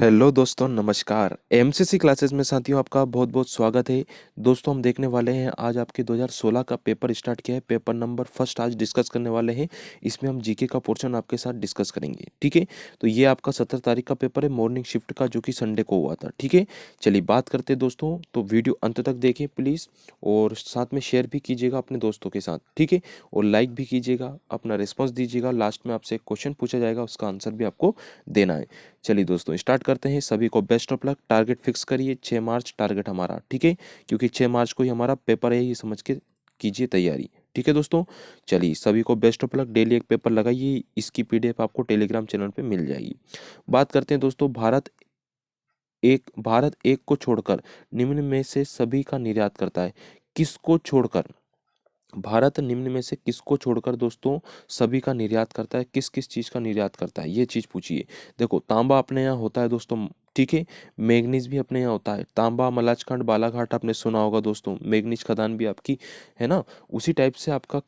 Hello दोस्तों, नमस्कार। MCC classes में साथियों आपका बहुत बहुत स्वागत है। दोस्तों, हम देखने वाले हैं आज आपके 2016 का पेपर स्टार्ट किया है। पेपर नंबर फर्स्ट आज डिस्कस करने वाले हैं। इसमें हम जीके का पोर्शन आपके साथ डिस्कस करेंगे, ठीक है। तो ये आपका 17 तारीख का पेपर है, मॉर्निंग शिफ्ट का, जो कि संडे को हुआ था, ठीक है। चलिए बात करते हैं दोस्तों। तो वीडियो अंत तक देखें प्लीज़, और साथ में शेयर भी कीजिएगा अपने दोस्तों के साथ, ठीक है। और लाइक भी कीजिएगा, अपना रिस्पॉन्स दीजिएगा। लास्ट में आपसे एक क्वेश्चन पूछा जाएगा, उसका आंसर भी आपको देना है। चलिए दोस्तों, स्टार्ट करते हैं। सभी को best of luck. Target fix करिए 6 मार्च टारगेट हमारा, ठीक है। क्योंकि 6 मार्च को ही हमारा पेपर है, ये समझ के कीजिए तैयारी, ठीक है दोस्तों। चलिए सभी को बेस्ट ऑफ लक। डेली एक पेपर लगाइए, इसकी पीडीएफ आपको टेलीग्राम चैनल पे मिल जाएगी। बात करते हैं दोस्तों। भारत एक को छोड़कर निम्न में से सभी का निर्यात करता है। किसको छोड़कर? भारत निम्न में से किसको छोड़कर दोस्तों सभी का निर्यात करता है? किस किस चीज़ का निर्यात करता है, ये चीज़ पूछिए। देखो, तांबा अपने यहाँ होता है दोस्तों, ठीक है। मैग्नीज भी अपने यहाँ होता है। तांबा, मलाजखंड, बालाघाट आपने सुना होगा दोस्तों। मैग्नीज खदान भी आपकी है ना। उसी टाइप से आपका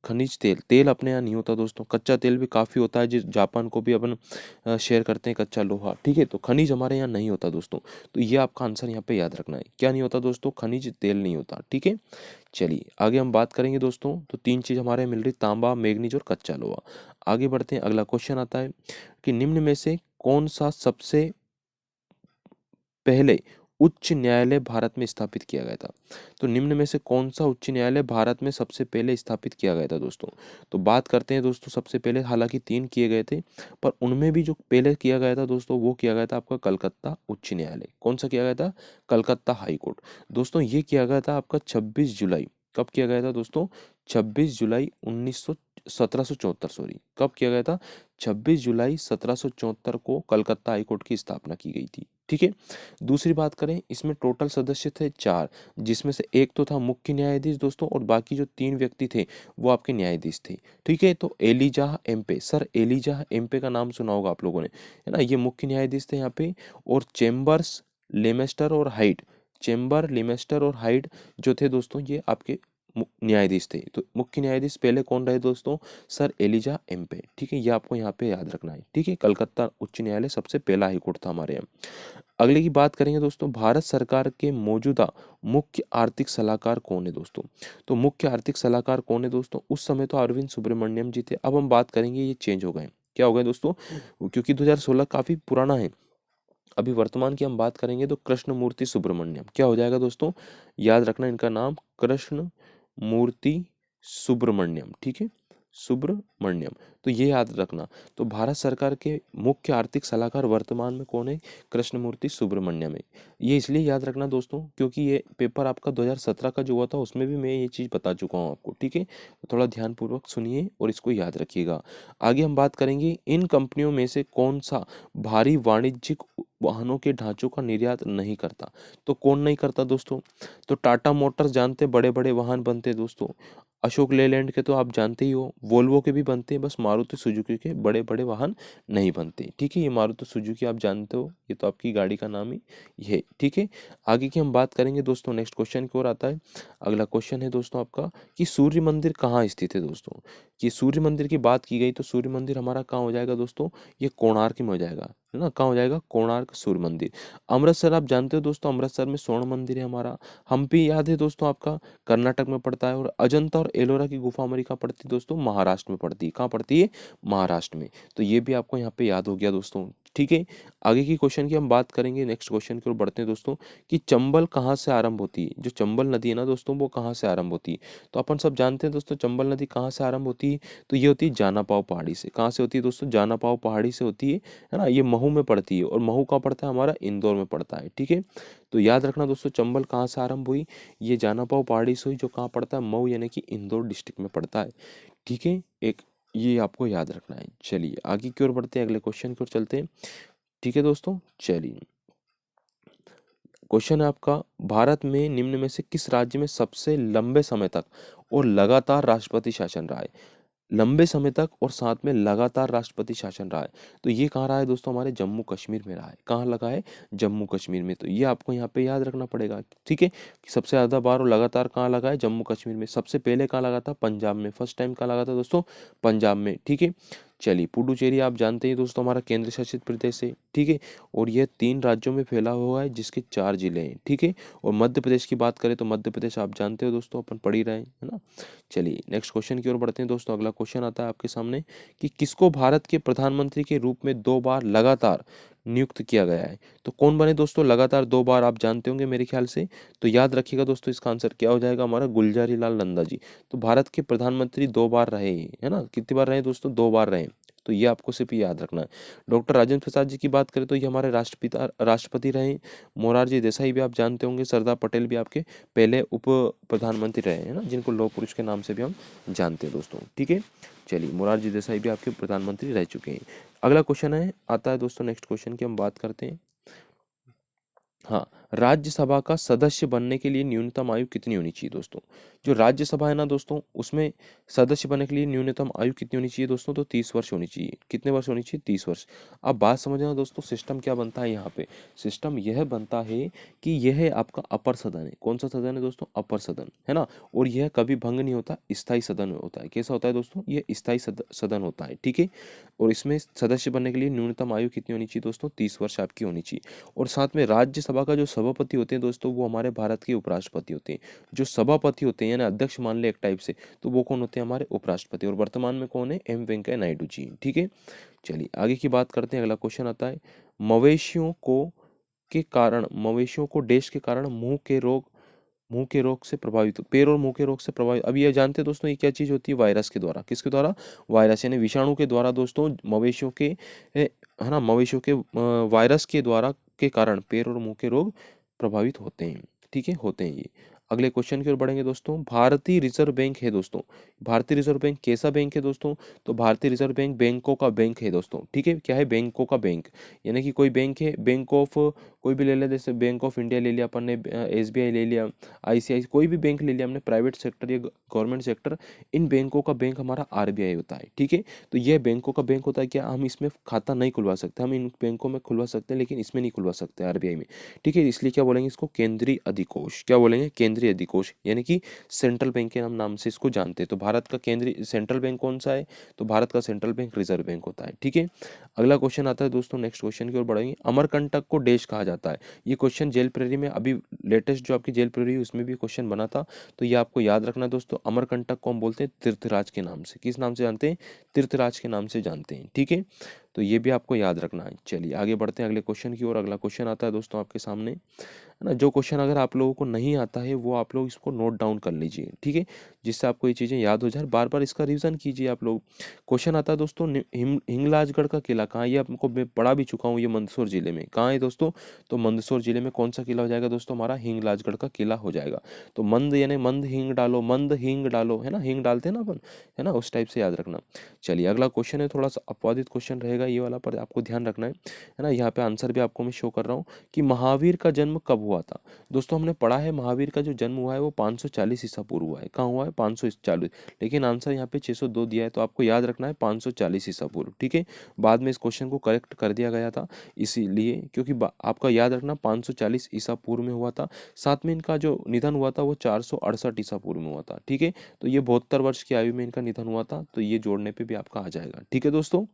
खनिज तेल तेल अपने यहाँ नहीं होता दोस्तों। कच्चा तेल भी काफ़ी होता है, जिस जापान को भी अपन शेयर करते हैं कच्चा लोहा, ठीक है। तो खनिज हमारे यहाँ नहीं होता दोस्तों। तो ये आपका आंसर यहाँ पे याद रखना है। क्या नहीं होता दोस्तों? खनिज तेल नहीं होता, ठीक है। चलिए आगे हम बात करेंगे दोस्तों। तो तीन चीज़ हमारे मिल रही, तांबा, मैग्नीज और कच्चा लोहा। आगे बढ़ते हैं। अगला क्वेश्चन आता है कि निम्न में से कौन सा सबसे पहले उच्च न्यायालय भारत में स्थापित किया गया था? तो निम्न में से कौन सा उच्च न्यायालय भारत में सबसे पहले स्थापित किया गया था दोस्तों? तो बात करते हैं दोस्तों। सबसे पहले हालांकि 3 किए गए थे, पर उनमें भी जो पहले किया गया था दोस्तों, वो किया गया था आपका कलकत्ता उच्च न्यायालय। कौन सा किया गया था? Calcutta high court. दोस्तों ये किया गया था आपका 26 जुलाई। कब किया गया था दोस्तों? 26 जुलाई 1774, सॉरी, कब किया गया था? 26 जुलाई 1774 को कलकत्ता हाई कोर्ट की स्थापना की गई थी, ठीक है। दूसरी बात करें, इसमें टोटल सदस्य थे 4, जिसमें से एक तो था मुख्य न्यायाधीश दोस्तों, और बाकी जो 3 व्यक्ति थे वो आपके न्यायाधीश थे, ठीक है। तो Elijah Aamby, sir Elijah Aamby का नाम सुना होगा आप लोगों ने, है ना। ये मुख्य न्यायाधीश थे यहाँ पे। और चेम्बर्स, लेमेस्टर और हाइट, चेम्बर, लेमेस्टर और हाइट जो थे दोस्तों, ये आपके न्यायाधीश थे। तो मुख्य न्यायाधीश पहले कौन रहे दोस्तों? सर एलिजा एम्पे, ठीक है। ये आपको यहाँ पे याद रखना है, ठीक है। कलकत्ता उच्च न्यायालय सबसे पहला हाईकोर्ट था हमारे यहाँ। अगले की बात करेंगे दोस्तों। भारत सरकार के मौजूदा मुख्य आर्थिक सलाहकार कौन है दोस्तों? तो मुख्य आर्थिक सलाहकार कौन है दोस्तों? उस समय तो अरविंद सुब्रमण्यम जी थे। अब हम बात करेंगे, ये चेंज हो गए। क्या हो गए दोस्तों? क्योंकि 2016 काफी पुराना है। अभी वर्तमान की हम बात करेंगे तो कृष्णमूर्ति सुब्रमण्यम। क्या हो जाएगा दोस्तों? याद रखना इनका नाम, कृष्ण मूर्ति सुब्रमण्यम, ठीक है। सुब्रमण्यम, तो ये याद रखना। तो भारत सरकार के मुख्य आर्थिक सलाहकार वर्तमान में कौन है? कृष्णमूर्ति सुब्रमण्यम है। ये इसलिए याद रखना दोस्तों, क्योंकि ये पेपर आपका 2017 का जो हुआ था, उसमें भी मैं ये चीज़ बता चुका हूँ आपको, ठीक है। तो थोड़ा ध्यानपूर्वक सुनिए और इसको याद रखिएगा। आगे हम बात करेंगे, इन कंपनियों में से कौन सा भारी वाणिज्यिक वाहनों के ढांचों का निर्यात नहीं करता? तो कौन नहीं करता दोस्तों? तो टाटा मोटर्स जानते, बड़े बड़े वाहन बनते हैं दोस्तों। अशोक लेलैंड के तो आप जानते ही हो। वोल्वो के भी बनते हैं, बस मारुति सुजुकी के बड़े बड़े वाहन नहीं बनते, ठीक है। ये मारुति सुजुकी आप जानते हो, ये तो आपकी गाड़ी का नाम ही ये, ठीक है। आगे की हम बात करेंगे दोस्तों। नेक्स्ट क्वेश्चन की ओर आता है। अगला क्वेश्चन है दोस्तों आपका कि सूर्य मंदिर कहाँ स्थित है दोस्तों? कि सूर्य मंदिर की बात की गई तो सूर्य मंदिर हमारा कहाँ हो जाएगा दोस्तों? ये कोणार्क में हो जाएगा, है ना। कहाँ हो जाएगा? कोणार्क सूर्य मंदिर। अमृतसर आप जानते हो दोस्तों, अमृतसर में स्वर्ण मंदिर है हमारा। हम्पी याद है दोस्तों आपका, कर्नाटक में पड़ता है। और अजंता और एलोरा की गुफा हमारी कहाँ पड़ती है दोस्तों? महाराष्ट्र में पड़ती है। कहाँ पड़ती है? महाराष्ट्र में। तो ये भी आपको यहाँ पे याद हो गया दोस्तों, ठीक है। आगे की क्वेश्चन की हम बात करेंगे। नेक्स्ट क्वेश्चन की ओर बढ़ते हैं दोस्तों कि चंबल कहाँ से आरंभ होती है? जो चंबल नदी है ना दोस्तों, वो कहाँ से आरंभ होती है? तो अपन सब जानते हैं दोस्तों, चंबल नदी कहाँ से आरंभ होती है? तो ये होती है जानापाव पहाड़ी से। कहाँ से होती है दोस्तों? जानापाव पहाड़ी से होती है ना। ये महू में पड़ती है, और महू कहाँ पड़ता है? हमारा इंदौर में पड़ता है, ठीक है। तो याद रखना दोस्तों, चंबल कहाँ से आरंभ हुई? ये जानापाव पहाड़ी से हुई, जो कहाँ पड़ता है? मऊ, यानी कि इंदौर डिस्ट्रिक्ट में पड़ता है, ठीक है। एक ये आपको याद रखना है। चलिए आगे की ओर बढ़ते हैं, अगले क्वेश्चन की ओर चलते हैं, ठीक है दोस्तों। चलिए क्वेश्चन है आपका, भारत में निम्न में से किस राज्य में सबसे लंबे समय तक और लगातार राष्ट्रपति शासन रहा है? लंबे समय तक और साथ में लगातार राष्ट्रपति शासन रहा है। तो ये कहाँ रहा है दोस्तों? हमारे जम्मू कश्मीर में रहा है। कहाँ लगा है? जम्मू कश्मीर में। तो ये आपको यहाँ पे याद रखना पड़ेगा, ठीक है। कि सबसे ज्यादा बार और लगातार कहाँ लगा है? जम्मू कश्मीर में। सबसे पहले कहाँ लगा था? पंजाब में। फर्स्ट टाइम कहाँ लगा था दोस्तों? पंजाब में, ठीक है। चलिए, पुडुचेरी आप जानते हैं दोस्तों हमारा केंद्र शासित प्रदेश है, ठीक है, और यह 3 राज्यों में फैला हुआ है जिसके 4 जिले हैं, ठीक है। और मध्य प्रदेश की बात करें तो मध्य प्रदेश आप जानते हो दोस्तों, अपन पढ़ ही रहे हैं, है ना। चलिए नेक्स्ट क्वेश्चन की ओर बढ़ते हैं दोस्तों। अगला क्वेश्चन आता है आपके सामने कि किसको भारत के प्रधानमंत्री के रूप में 2 बार लगातार नियुक्त किया गया है। तो कौन बने दोस्तों लगातार 2 बार, आप जानते होंगे मेरे ख्याल से। तो याद रखिएगा दोस्तों, इसका आंसर क्या हो जाएगा हमारा, गुलजारी लाल नंदा जी। तो भारत के प्रधानमंत्री 2 बार रहे, है ना। कितनी बार रहे दोस्तों, 2 बार रहे। तो ये आपको सिर्फ याद रखना है। डॉक्टर राजेंद्र प्रसाद जी की बात करें तो ये हमारे राष्ट्रपति रहे। मोरारजी देसाई भी आप जानते होंगे, सरदार पटेल भी आपके पहले उप प्रधानमंत्री रहे, है ना, जिनको लौह पुरुष के नाम से भी हम जानते हैं दोस्तों, ठीक है। चलिए, मोरारजी देसाई भी आपके प्रधानमंत्री रह चुके हैं। अगला क्वेश्चन है आता है दोस्तों, नेक्स्ट क्वेश्चन की हम बात करते हैं। हाँ, राज्यसभा का सदस्य बनने के लिए न्यूनतम आयु कितनी होनी चाहिए दोस्तों। जो राज्यसभा है ना दोस्तों, उसमें सदस्य बनने के लिए न्यूनतम आयु कितनी होनी चाहिए दोस्तों, तो 30 वर्ष होनी चाहिए। कितने वर्ष होनी चाहिए, 30 वर्ष। अब बात समझना दोस्तों, सिस्टम क्या बनता है यहाँ पे। सिस्टम यह बनता है कि यह है आपका अपर सदन है। कौन सा सदन है दोस्तों, अपर सदन, है ना। और यह कभी भंग नहीं होता, स्थायी सदन होता है। कैसा होता है दोस्तों, यह स्थायी सदन होता है, ठीक है। और इसमें सदस्य बनने के लिए न्यूनतम आयु कितनी होनी चाहिए दोस्तों, 30 वर्ष आपकी होनी चाहिए। और साथ में राज्यसभा का जो सभापति होते हैं दोस्तों, वो हमारे भारत के उपराष्ट्रपति होते हैं। जो सभापति होते हैं यानी अध्यक्ष मान ले एक टाइप से, तो वो कौन होते हैं, हमारे उपराष्ट्रपति। और वर्तमान में कौन है, एम वेंकैया नायडू जी, ठीक है। चलिए आगे की बात करते हैं। अगला क्वेश्चन आता है, मवेशियों को डैश के कारण मुंह के रोग से प्रभावित, पैर और मुंह के रोग से प्रभावित। अब ये जानते हैं दोस्तों, ये क्या चीज होती है, वायरस के द्वारा। किसके द्वारा, वायरस यानी विषाणु के द्वारा दोस्तों, मवेशियों के है ना, मवेशियों के वायरस के द्वारा के कारण पैर और मुंह के रोग प्रभावित होते हैं, ठीक है, होते हैं ये। अगले क्वेश्चन की ओर बढ़ेंगे दोस्तों। भारतीय रिजर्व बैंक है दोस्तों, भारतीय रिजर्व बैंक कैसा बैंक है दोस्तों, तो भारतीय रिजर्व बैंक बैंकों का बैंक है दोस्तों, ठीक है। क्या है, बैंकों का बैंक, यानी कि कोई बैंक है, बैंक ऑफ कोई भी ले लिया, जैसे बैंक ऑफ इंडिया ले लिया अपन ने, SBI ले लिया, ICICI, कोई भी बैंक ले लिया हमने, प्राइवेट सेक्टर या गवर्नमेंट सेक्टर, इन बैंकों का बैंक हमारा RBI होता है, ठीक है। तो यह बैंकों का बैंक होता है। क्या हम इसमें खाता नहीं खुलवा सकते, हम इन बैंकों में खुलवा सकते हैं लेकिन इसमें नहीं खुलवा सकते, RBI में, ठीक है। इसलिए क्या बोलेंगे इसको, केंद्रीय अधिकोष। क्या बोलेंगे, केंद्रीय अधिकोष, यानी कि सेंट्रल बैंक के नाम से इसको जानते हैं। तो भारत का केंद्रीय सेंट्रल बैंक कौन सा है, तो भारत का सेंट्रल बैंक रिजर्व बैंक होता है, ठीक है। अगला क्वेश्चन आता है दोस्तों, नेक्स्ट क्वेश्चन की ओर बढ़ेंगे। अमरकंटक को डैश कहा जाता है। ये क्वेश्चन जेल प्रेरी में अभी लेटेस्ट जो आपकी जेल प्रेरी है उसमें भी क्वेश्चन बना था, तो ये आपको याद रखना है दोस्तों। अमरकंटक को हम बोलते हैं तीर्थराज के नाम से। किस नाम से जानते हैं, तीर्थराज के नाम से जानते हैं, ठीक है। तो ये भी आपको याद रखना है। चलिए आगे बढ़ते हैं अगले क्वेश्चन की ओर। अगला क्वेश्चन आता है दोस्तों आपके सामने, है ना। जो क्वेश्चन अगर आप लोगों को नहीं आता है वो आप लोग इसको नोट डाउन कर लीजिए, ठीक है, जिससे आपको ये चीज़ें याद हो जाए। बार बार इसका रिवीजन कीजिए आप लोग। क्वेश्चन आता है दोस्तों, हिंगलाजगढ़ का किला कहाँ है। ये आपको मैं पढ़ा भी चुका हूँ, ये मंदसौर जिले में कहाँ है दोस्तों, तो मंदसौर जिले में कौन सा किला हो जाएगा दोस्तों, हमारा हिंगलाजगढ़ का किला हो जाएगा। तो मंद यानी मंद हिंग डालो, मंद हिंग डालो, है ना, हिंग डालते हैं ना अपन, है ना, उस टाइप से याद रखना। चलिए अगला क्वेश्चन है, थोड़ा सा अपवादित क्वेश्चन रहेगा ये वाला, पर आपको ध्यान रखना है ना। यहाँ पे आंसर भी आपको मैं शो कर रहा हूँ कि महावीर का जन्म कब हुआ था। दोस्तों हमने पढ़ा है महावीर का जो जन्म हुआ है वो 540 ईसा पूर्व हुआ है। कहाँ हुआ है, 540, लेकिन आंसर यहाँ पे 602 दिया है, तो आपको याद रखना है 540 ईसा पूर्व, ठीक है। बाद में इस क्वेश्चन को करेक्ट कर दिया गया था, इसीलिए क्योंकि आपका याद रखना 540 ईसा पूर्व में हुआ था। साथ में इनका जो निधन हुआ था वो 468 ईसा पूर्व में हुआ था, ठीक है। तो ये 72 वर्ष की आयु में इनका निधन हुआ था, तो ये जोड़ने पे भी आपका आ जाएगा, ठीक है दोस्तों।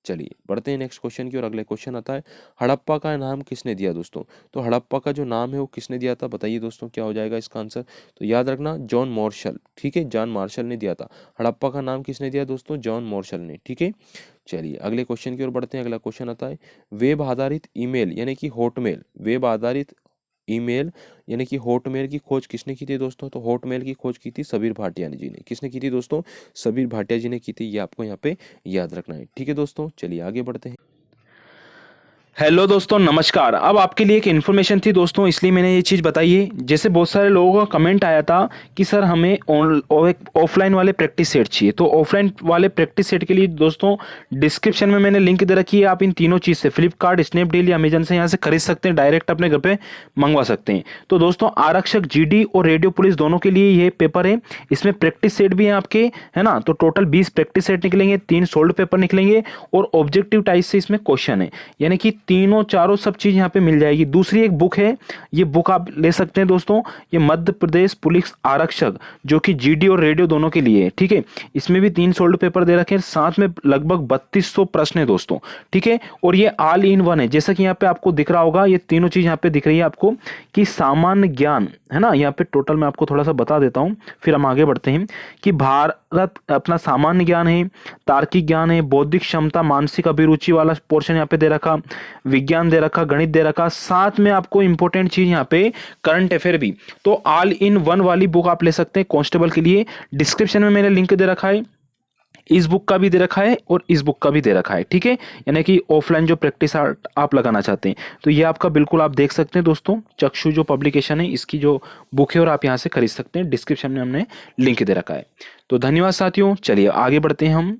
चलिए बढ़ते हैं नेक्स्ट क्वेश्चन की ओर। अगले क्वेश्चन आता है, हड़प्पा का नाम किसने दिया दोस्तों। तो हड़प्पा का जो नाम है वो किसने दिया था, बताइए दोस्तों क्या हो जाएगा इसका आंसर। तो याद रखना जॉन मार्शल, ठीक है, जॉन मार्शल ने दिया था। हड़प्पा का नाम किसने दिया दोस्तों, जॉन मार्शल ने, ठीक है। चलिए अगले क्वेश्चन की ओर बढ़ते हैं। अगला क्वेश्चन आता है, वेब आधारित ईमेल यानी कि हॉटमेल, वेब आधारित ईमेल यानी कि हॉटमेल की खोज किसने की थी दोस्तों। तो हॉटमेल की खोज की थी सबीर भाटिया जी ने। किसने की थी दोस्तों, सबीर भाटिया जी ने की थी। ये आपको यहाँ पे याद रखना है, ठीक है दोस्तों। चलिए आगे बढ़ते हैं। हेलो दोस्तों, नमस्कार। अब आपके लिए एक इन्फॉर्मेशन थी दोस्तों, इसलिए मैंने ये चीज़ बताई है। जैसे बहुत सारे लोगों का कमेंट आया था कि सर हमें ऑफलाइन वाले प्रैक्टिस सेट चाहिए। तो ऑफलाइन वाले प्रैक्टिस सेट के लिए दोस्तों डिस्क्रिप्शन में मैंने लिंक दे रखी है। आप इन तीनों चीज़ से फ्लिपकार्ट, स्नैपडील या अमेजन से यहाँ से खरीद सकते हैं, डायरेक्ट अपने घर पे मंगवा सकते हैं। तो दोस्तों आरक्षक, GD और रेडियो पुलिस दोनों के लिए ये पेपर है। इसमें प्रैक्टिस सेट भी है आपके, है ना। तो टोटल 20 प्रैक्टिस सेट निकलेंगे, 3 सोल्ड पेपर निकलेंगे और ऑब्जेक्टिव टाइप से इसमें क्वेश्चन है, यानी कि तीनों चारों सब चीज़ यहाँ पे मिल जाएगी। दूसरी एक बुक है, ये बुक आप ले सकते हैं दोस्तों, ये मध्य प्रदेश पुलिस आरक्षक, जो कि जीडी और रेडियो दोनों के लिए है, ठीक है। इसमें भी 3 सोल्ड पेपर दे रखे हैं, साथ में लगभग 3200 प्रश्न है दोस्तों, ठीक है। और ये ऑल इन वन है, जैसा कि यहाँ पे आपको दिख रहा होगा, ये तीनों चीज़ यहाँ पे दिख रही है आपको कि सामान्य ज्ञान है ना, यहाँ पे टोटल मैं आपको थोड़ा सा बता देता हूँ, फिर हम आगे बढ़ते हैं कि भारत अपना सामान्य ज्ञान है, तार्किक ज्ञान है, बौद्धिक क्षमता, मानसिक अभिरुचि वाला पोर्शन यहाँ पे दे रखा, विज्ञान दे रखा, गणित दे रखा, साथ में आपको इंपॉर्टेंट चीज यहाँ पे करंट अफेयर भी। तो ऑल इन वन वाली बुक आप ले सकते हैं कांस्टेबल के लिए। डिस्क्रिप्शन में मैंने लिंक दे रखा है, इस बुक का भी दे रखा है और इस बुक का भी दे रखा है, ठीक है। यानी कि ऑफलाइन जो प्रैक्टिस आप लगाना चाहते हैं तो ये आपका बिल्कुल आप देख सकते हैं दोस्तों, चक्षु जो पब्लिकेशन है इसकी जो बुक है और आप यहाँ से खरीद सकते हैं, डिस्क्रिप्शन में हमने लिंक दे रखा है। तो धन्यवाद साथियों, चलिए आगे बढ़ते हैं हम।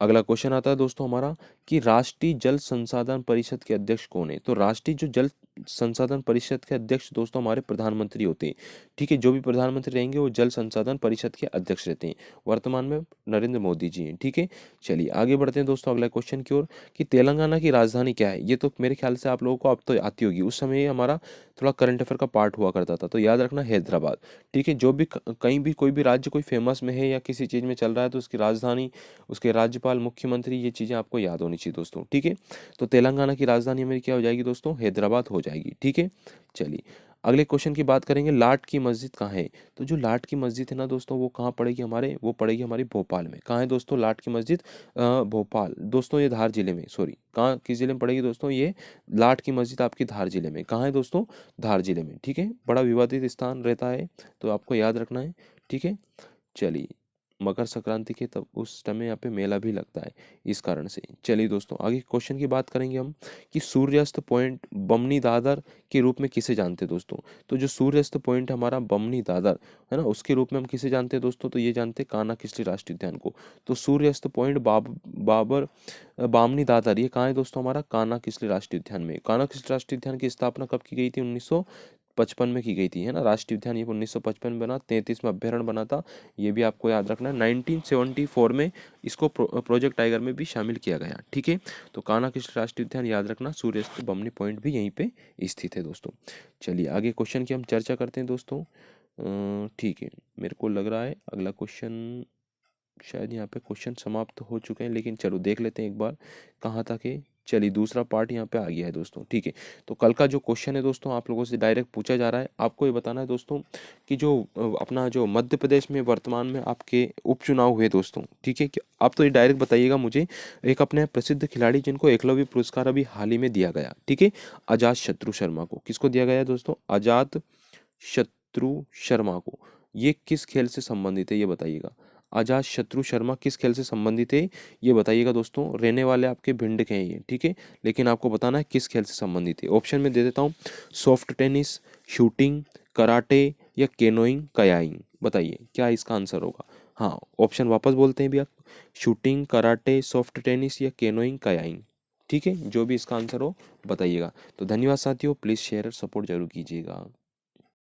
अगला क्वेश्चन आता है दोस्तों हमारा कि राष्ट्रीय जल संसाधन परिषद के अध्यक्ष कौन है। तो राष्ट्रीय जो जल संसाधन परिषद के अध्यक्ष दोस्तों हमारे प्रधानमंत्री होते हैं, ठीक है। जो भी प्रधानमंत्री रहेंगे वो जल संसाधन परिषद के अध्यक्ष रहते हैं। वर्तमान में नरेंद्र मोदी जी हैं, ठीक है। चलिए आगे बढ़ते हैं दोस्तों अगला क्वेश्चन की ओर कि तेलंगाना की राजधानी क्या है। ये तो मेरे ख्याल से आप लोगों को अब तो आती होगी, उस समय ये हमारा थोड़ा करंट अफेयर का पार्ट हुआ करता था, तो याद रखना हैदराबाद, ठीक है। जो भी कहीं भी कोई भी राज्य कोई फेमस में है या किसी चीज़ में चल रहा है तो उसकी राजधानी, उसके राज्यपाल, मुख्यमंत्री, ये चीज़ें आपको याद होनी चाहिए दोस्तों, ठीक है। तो तेलंगाना की राजधानी हमारी क्या हो जाएगी दोस्तों, हैदराबाद हो जाएगी, ठीक है। चलिए अगले क्वेश्चन की बात करेंगे, लाट की मस्जिद कहाँ है। तो जो लाट की मस्जिद है ना दोस्तों वो कहाँ पड़ेगी हमारे, वो पड़ेगी हमारी भोपाल में। कहाँ है दोस्तों लाट की मस्जिद, भोपाल दोस्तों, ये धार जिले में, सॉरी कहाँ किस जिले में पड़ेगी दोस्तों, ये लाट की मस्जिद आपकी धार जिले में। कहाँ है दोस्तों, धार जिले में, ठीक है। बड़ा विवादित स्थान रहता है तो आपको याद रखना है, ठीक है। चलिए मकर संक्रांति के तब उस टाइम यहाँ पे मेला भी लगता है इस कारण से। चलिए दोस्तों आगे क्वेश्चन की बात करेंगे हम कि सूर्यास्त पॉइंट बमनी दादर के रूप में किसे जानते हैं दोस्तों। तो जो सूर्यास्त पॉइंट हमारा बमनी दादर है ना, उसके रूप में हम किसे जानते हैं दोस्तों, तो ये जानते हैं कान्हा किसली राष्ट्रीय उद्यान को। तो सूर्यास्त पॉइंट बाबर बामनी दादर ये कहाँ है दोस्तों, हमारा कान्हा किसली राष्ट्रीय उद्यान में। कान्हा किसली राष्ट्रीय उद्यान की स्थापना कब की गई थी, 1955 में की गई थी, है ना। राष्ट्रीय उद्यान ये 1955 में बना, 33 में अभ्यारण्य बना था, ये भी आपको याद रखना है। 1974 में इसको प्रोजेक्ट टाइगर में भी शामिल किया गया, ठीक है। तो कान्हा किसली राष्ट्रीय उद्यान याद रखना, सूर्यास्त बमनी पॉइंट भी यहीं पे स्थित है दोस्तों। चलिए आगे क्वेश्चन की हम चर्चा करते हैं दोस्तों, ठीक है। मेरे को लग रहा है अगला क्वेश्चन शायद यहाँ पे क्वेश्चन समाप्त हो चुके हैं, लेकिन चलो देख लेते हैं एक बार कहाँ तक है। चलिए दूसरा पार्ट यहाँ पे आ गया है दोस्तों, ठीक है। तो कल का जो क्वेश्चन है दोस्तों आप लोगों से डायरेक्ट पूछा जा रहा है, आपको ये बताना है दोस्तों कि जो अपना जो मध्य प्रदेश में वर्तमान में आपके उपचुनाव हुए दोस्तों, ठीक है। कि आप तो ये डायरेक्ट बताइएगा मुझे, एक अपने प्रसिद्ध खिलाड़ी जिनको एकलव्य पुरस्कार अभी हाल ही में दिया गया, ठीक है, अजात शत्रु शर्मा को। किसको दिया गया है दोस्तों, अजात शत्रु शर्मा को। ये किस खेल से संबंधित है ये बताइएगा। अजात शत्रु शर्मा किस खेल से संबंधित है ये बताइएगा दोस्तों। रहने वाले आपके भिंड के हैं ये, ठीक है, लेकिन आपको बताना है किस खेल से संबंधित है। ऑप्शन में दे देता हूँ, सॉफ्ट टेनिस, शूटिंग, कराटे या केनोइंग, कयाइंग। बताइए क्या इसका आंसर होगा। हाँ ऑप्शन वापस बोलते हैं भैया, शूटिंग, कराटे, सॉफ्ट टेनिस या केनोइंग, कयाइंग, ठीक है। जो भी इसका आंसर हो बताइएगा। तो धन्यवाद साथियों, प्लीज़ शेयर और सपोर्ट जरूर कीजिएगा।